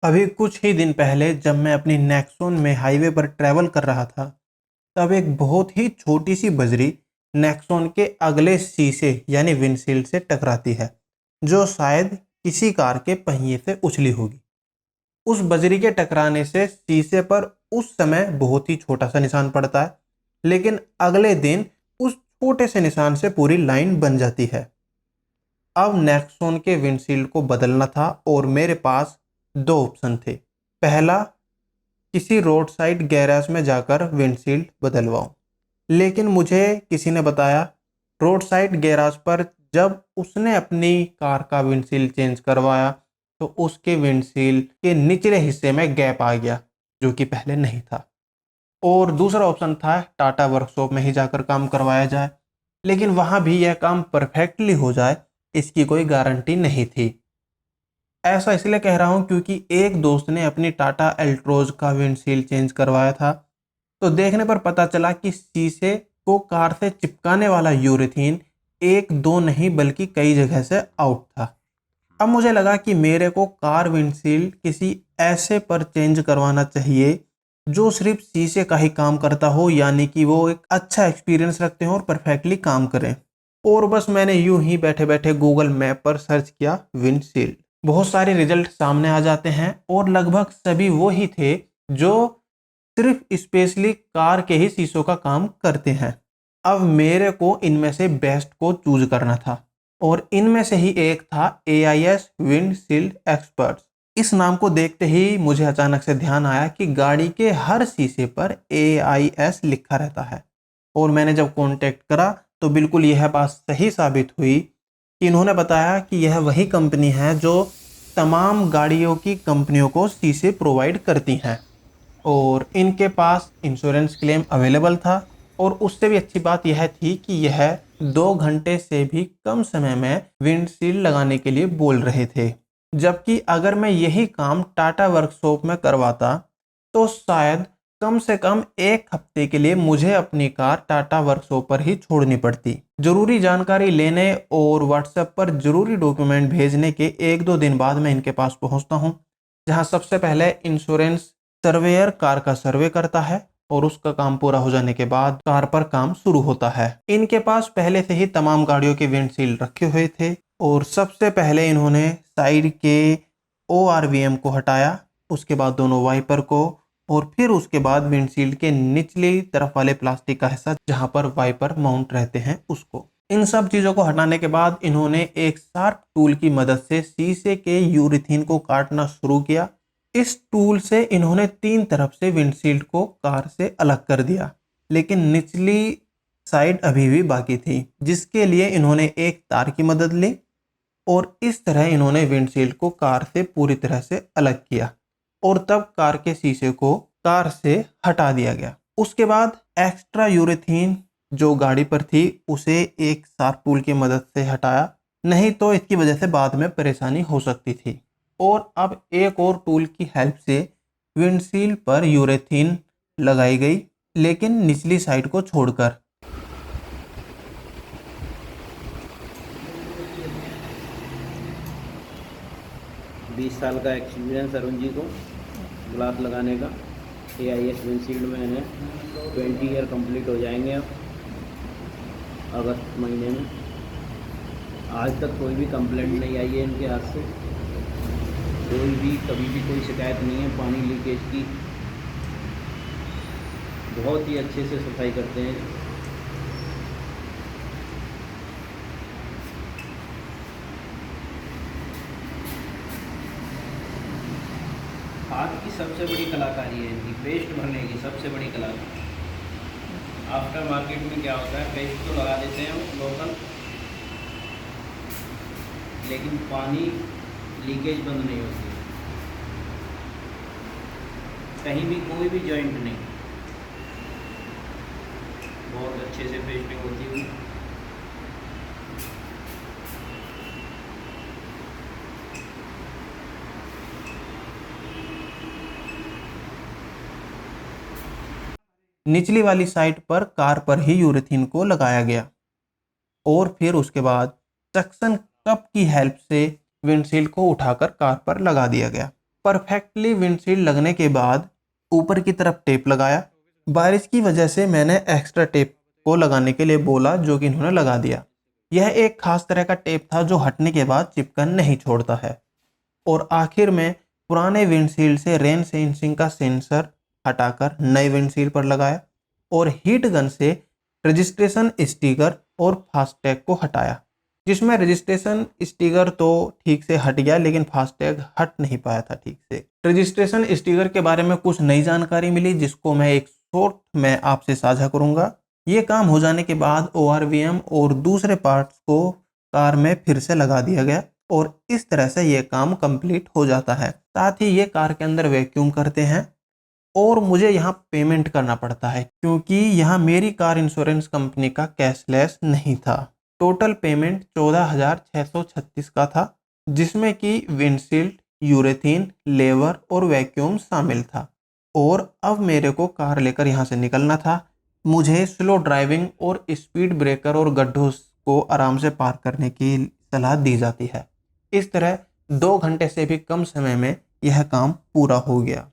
अभी कुछ ही दिन पहले जब मैं अपनी नेक्सॉन में हाईवे पर ट्रैवल कर रहा था, तब एक बहुत ही छोटी सी बजरी नेक्सॉन के अगले शीशे यानी विंडशील्ड से टकराती है, जो शायद किसी कार के पहिए से उछली होगी। उस बजरी के टकराने से शीशे पर उस समय बहुत ही छोटा सा निशान पड़ता है, लेकिन अगले दिन उस छोटे से निशान से पूरी लाइन बन जाती है। अब नेक्सॉन के विंडशील्ड को बदलना था और मेरे पास दो ऑप्शन थे। पहला, किसी रोड साइड गैराज में जाकर विंडशील्ड बदलवाऊं, लेकिन मुझे किसी ने बताया रोड साइड गैराज पर जब उसने अपनी कार का विंडशील्ड चेंज करवाया तो उसके विंडशील्ड के निचले हिस्से में गैप आ गया, जो कि पहले नहीं था। और दूसरा ऑप्शन था टाटा वर्कशॉप में ही जाकर काम करवाया जाए, लेकिन वहां भी यह काम परफेक्टली हो जाए इसकी कोई गारंटी नहीं थी। ऐसा इसलिए कह रहा हूँ क्योंकि एक दोस्त ने अपनी टाटा एल्ट्रोज का विंडशील्ड चेंज करवाया था, तो देखने पर पता चला कि शीशे को कार से चिपकाने वाला यूरेथीन एक दो नहीं बल्कि कई जगह से आउट था। अब मुझे लगा कि मेरे को कार विंडशील्ड किसी ऐसे पर चेंज करवाना चाहिए जो सिर्फ शीशे का ही काम करता हो, यानी कि वो एक अच्छा एक्सपीरियंस रखते हो और परफेक्टली काम करें। और बस मैंने यूं ही बैठे बैठे गूगल मैप पर सर्च किया विंडशील्ड। बहुत सारे रिजल्ट सामने आ जाते हैं और लगभग सभी वो ही थे जो सिर्फ स्पेशली कार के ही शीशों का काम करते हैं। अब मेरे को इनमें से बेस्ट को चूज करना था और इनमें से ही एक था AIS विंडशील्ड एक्सपर्ट्स। इस नाम को देखते ही मुझे अचानक से ध्यान आया कि गाड़ी के हर शीशे पर AIS लिखा रहता है। और मैंने जब कांटेक्ट करा तो बिल्कुल यह बात सही साबित हुई कि इन्होंने बताया कि यह वही कंपनी है जो तमाम गाड़ियों की कंपनियों को शीशे प्रोवाइड करती हैं और इनके पास इंश्योरेंस क्लेम अवेलेबल था। और उससे भी अच्छी बात यह थी कि यह 2 घंटे से भी कम समय में विंडशील्ड लगाने के लिए बोल रहे थे, जबकि अगर मैं यही काम टाटा वर्कशॉप में करवाता तो शायद कम से कम 1 हफ्ते के लिए मुझे अपनी कार टाटा वर्कशॉप पर ही छोड़नी पड़ती। जरूरी जानकारी लेने और व्हाट्सएप पर जरूरी डॉक्यूमेंट भेजने के 1-2 दिन बाद मैं इनके पास पहुंचता हूं, जहां सबसे पहले इंश्योरेंस सर्वेयर कार का सर्वे करता है और उसका काम पूरा हो जाने के बाद कार पर काम शुरू होता है। इनके पास पहले से ही तमाम गाड़ियों के विंडशील्ड रखे हुए थे और सबसे पहले इन्होंने साइड के ORVM को हटाया, उसके बाद दोनों वाइपर को, और फिर उसके बाद विंडशील्ड के निचली तरफ वाले प्लास्टिक का हिस्सा जहां पर वाइपर माउंट रहते हैं उसको। इन सब चीजों को हटाने के बाद इन्होंने एक शार्प टूल की मदद से शीशे के यूरेथीन को काटना शुरू किया। इस टूल से इन्होंने 3 तरफ से विंडशील्ड को कार से अलग कर दिया, लेकिन निचली साइड अभी भी बाकी थी, जिसके लिए इन्होंने एक तार की मदद ली और इस तरह इन्होंने विंडशील्ड को कार से पूरी तरह से अलग किया और तब कार के शीशे को कार से हटा दिया गया। उसके बाद एक्स्ट्रा यूरेथीन जो गाड़ी पर थी उसे एक शार्प टूल की मदद से हटाया, नहीं तो इसकी वजह से बाद में परेशानी हो सकती थी। और अब एक और टूल की हेल्प से विंडशील्ड पर यूरेथीन लगाई गई, लेकिन निचली साइड को छोड़कर। 20 साल का एक्सपीरियंस अरुण जी को ग्लास लगाने का। AIS विंडशील्ड में इन्हें 20 ईयर कंप्लीट हो जाएंगे अब अगस्त महीने में। आज तक कोई भी कंप्लेंट नहीं आई है इनके हाथ से, कोई भी कभी भी कोई शिकायत नहीं है पानी लीकेज की। बहुत ही अच्छे से सफाई करते हैं। हाथ की सबसे बड़ी कलाकारी है इनकी, पेस्ट भरने की सबसे बड़ी कलाकारी। आफ्टर मार्केट में क्या होता है, पेस्ट तो लगा देते हैं हम लोकल, लेकिन पानी लीकेज बंद नहीं होती है, कहीं भी कोई भी जॉइंट नहीं, बहुत अच्छे से पेस्टिंग होती हुई। निचली वाली साइड पर कार पर ही यूरेथीन को लगाया गया और फिर उसके बाद सक्शन कप की हेल्प से विंडशील्ड को उठाकर कार पर लगा दिया गया। परफेक्टली विंडशील्ड लगने के बाद ऊपर की तरफ टेप लगाया। बारिश की वजह से मैंने एक्स्ट्रा टेप को लगाने के लिए बोला, जो कि इन्होंने लगा दिया। यह एक खास तरह का टेप था जो हटने के बाद चिपकन नहीं छोड़ता है। और आखिर में पुराने विंडशील्ड से रेन सेंसिंग का सेंसर हटाकर नए विंडशील्ड पर लगाया और हीट गन से रजिस्ट्रेशन स्टिकर और फास्टैग को हटाया, जिसमें रजिस्ट्रेशन स्टिकर तो ठीक से हट गया लेकिन फास्टैग हट नहीं पाया था ठीक से। रजिस्ट्रेशन स्टिकर के बारे में कुछ नई जानकारी मिली, जिसको मैं एक शॉर्ट में आपसे साझा करूंगा। ये काम हो जाने के बाद ORVM और दूसरे पार्ट्स को कार में फिर से लगा दिया गया और इस तरह से ये काम कंप्लीट हो जाता है। साथ ही ये कार के अंदर वैक्यूम करते हैं और मुझे यहाँ पेमेंट करना पड़ता है, क्योंकि यहाँ मेरी कार इंश्योरेंस कंपनी का कैशलेस नहीं था। टोटल पेमेंट 14,636 का था, जिसमें कि विंडशील्ड, यूरेथीन, लेबर और वैक्यूम शामिल था। और अब मेरे को कार लेकर यहाँ से निकलना था। मुझे स्लो ड्राइविंग और स्पीड ब्रेकर और गड्ढों को आराम से पार करने की सलाह दी जाती है। इस तरह 2 घंटे से भी कम समय में यह काम पूरा हो गया।